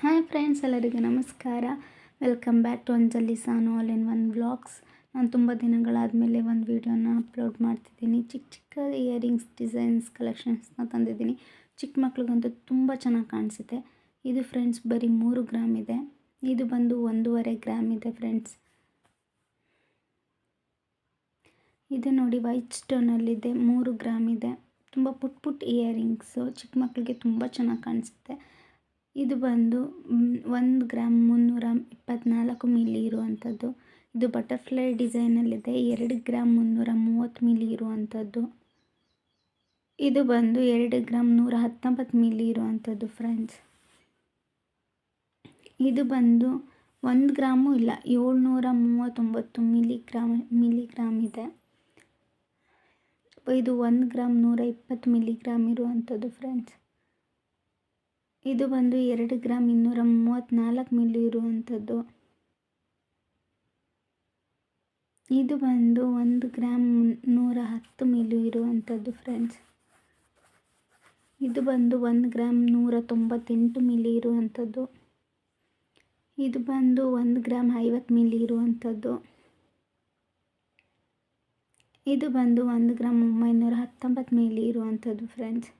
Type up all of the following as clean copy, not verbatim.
Hi friends, ಎಲ್ಲರಿಗೂ ನಮಸ್ಕಾರ. Welcome back to Anjali Sanu all in one vlogs. ನಾನು ತುಂಬ ದಿನಗಳಾದಮೇಲೆ ಒಂದು ವೀಡಿಯೋನ ಅಪ್ಲೋಡ್ ಮಾಡ್ತಿದ್ದೀನಿ. ಚಿಕ್ಕ ಇಯರಿಂಗ್ಸ್ ಡಿಸೈನ್ಸ್ ಕಲೆಕ್ಷನ್ಸ್ನ ತಂದಿದ್ದೀನಿ. ಚಿಕ್ಕ ಮಕ್ಳಿಗಂತೂ ತುಂಬ ಚೆನ್ನಾಗಿ ಕಾಣಿಸುತ್ತೆ. ಇದು ಫ್ರೆಂಡ್ಸ್ ಬರೀ 3 ಗ್ರಾಮ್ ಇದೆ. ಇದು ಬಂದು 1.5 ಗ್ರಾಮ್ ಇದೆ ಫ್ರೆಂಡ್ಸ್. ಇದು ನೋಡಿ ವೈಟ್ ಸ್ಟೋನಲ್ಲಿದೆ, 3 ಗ್ರಾಮ್ ಇದೆ. ತುಂಬ ಪುಟ್ ಇಯರಿಂಗ್ಸು, ಚಿಕ್ಕ ಮಕ್ಕಳಿಗೆ ತುಂಬ ಚೆನ್ನಾಗಿ ಕಾಣಿಸುತ್ತೆ. ಇದು ಬಂದು 1 ಗ್ರಾಮ್ 324 ಮಿಲಿ ಇರುವಂಥದ್ದು. ಇದು ಬಟರ್ಫ್ಲೈ ಡಿಸೈನಲ್ಲಿದೆ. 2 ಗ್ರಾಮ್ 330 ಮಿಲಿ ಇರುವಂಥದ್ದು. ಇದು ಬಂದು 2 ಗ್ರಾಮ್ 119 ಮಿಲಿ ಇರುವಂಥದ್ದು ಫ್ರೆಂಡ್ಸ್. ಇದು ಬಂದು 1 ಗ್ರಾಮು ಇಲ್ಲ, 739 ಮಿಲಿಗ್ರಾಮ್ ಇದೆ. ಇದು 1 ಗ್ರಾಮ್ 120 ಮಿಲಿಗ್ರಾಮ್ ಇರುವಂಥದ್ದು ಫ್ರೆಂಡ್ಸ್. ಇದು ಬಂದು 2 ಗ್ರಾಮ್ 234 ಮಿಲಿ ಇರುವಂಥದ್ದು. ಇದು ಬಂದು 1 ಗ್ರಾಮ್ 110 ಮಿಲಿ ಇರುವಂಥದ್ದು ಫ್ರೆಂಡ್ಸ್. ಇದು ಬಂದು 1 ಗ್ರಾಮ್ 198 ಮಿಲಿ ಇರುವಂಥದ್ದು. ಇದು ಬಂದು 1 ಗ್ರಾಮ್ 50 ಮಿಲಿ ಇರುವಂಥದ್ದು. ಇದು ಬಂದು 1 ಗ್ರಾಮ್ 919 ಮಿಲಿ ಇರುವಂಥದ್ದು ಫ್ರೆಂಡ್ಸ್.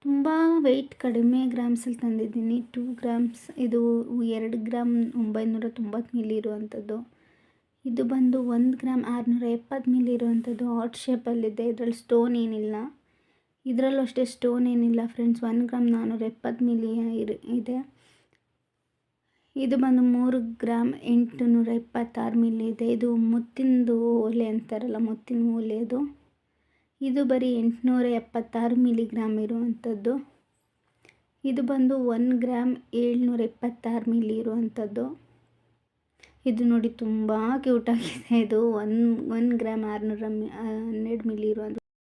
ತುಂಬ ವೆಯ್ಟ್ ಕಡಿಮೆ ಗ್ರಾಮ್ಸಲ್ಲಿ ತಂದಿದ್ದೀನಿ. 2 ಗ್ರಾಮ್ಸ್. ಇದು 2 ಗ್ರಾಮ್ 990 ಮಿಲಿ ಇರುವಂಥದ್ದು. ಇದು ಬಂದು 1 ಗ್ರಾಮ್ 670 ಮಿಲಿ ಇರುವಂಥದ್ದು. ಹಾರ್ಟ್ ಶೇಪಲ್ಲಿದೆ. ಇದರಲ್ಲಿ ಸ್ಟೋನ್ ಏನಿಲ್ಲ. ಇದರಲ್ಲೂ ಅಷ್ಟೇ ಸ್ಟೋನ್ ಏನಿಲ್ಲ ಫ್ರೆಂಡ್ಸ್. 1 ಗ್ರಾಮ್ 470 ಮಿಲಿ ಇದೆ. ಇದು ಬಂದು 3 ಗ್ರಾಮ್ 876 ಮಿಲಿ ಇದೆ. ಇದು ಮುತ್ತಿನದು ಓಲೆ ಅಂತಾರಲ್ಲ, ಮುತ್ತಿನ ಓಲೆದು. ಇದು ಬರೀ 876 ಮಿಲಿಗ್ರಾಮ್ ಇರುವಂಥದ್ದು. ಇದು ಬಂದು 1 ಗ್ರಾಮ್ 726 ಮಿಲಿ ಇರುವಂಥದ್ದು. ಇದು ನೋಡಿ ತುಂಬ ಕ್ಯೂಟಾಗಿದೆ. ಇದು 1 ಗ್ರಾಮ್ 612 ಮಿಲಿ ಇರುವಂಥ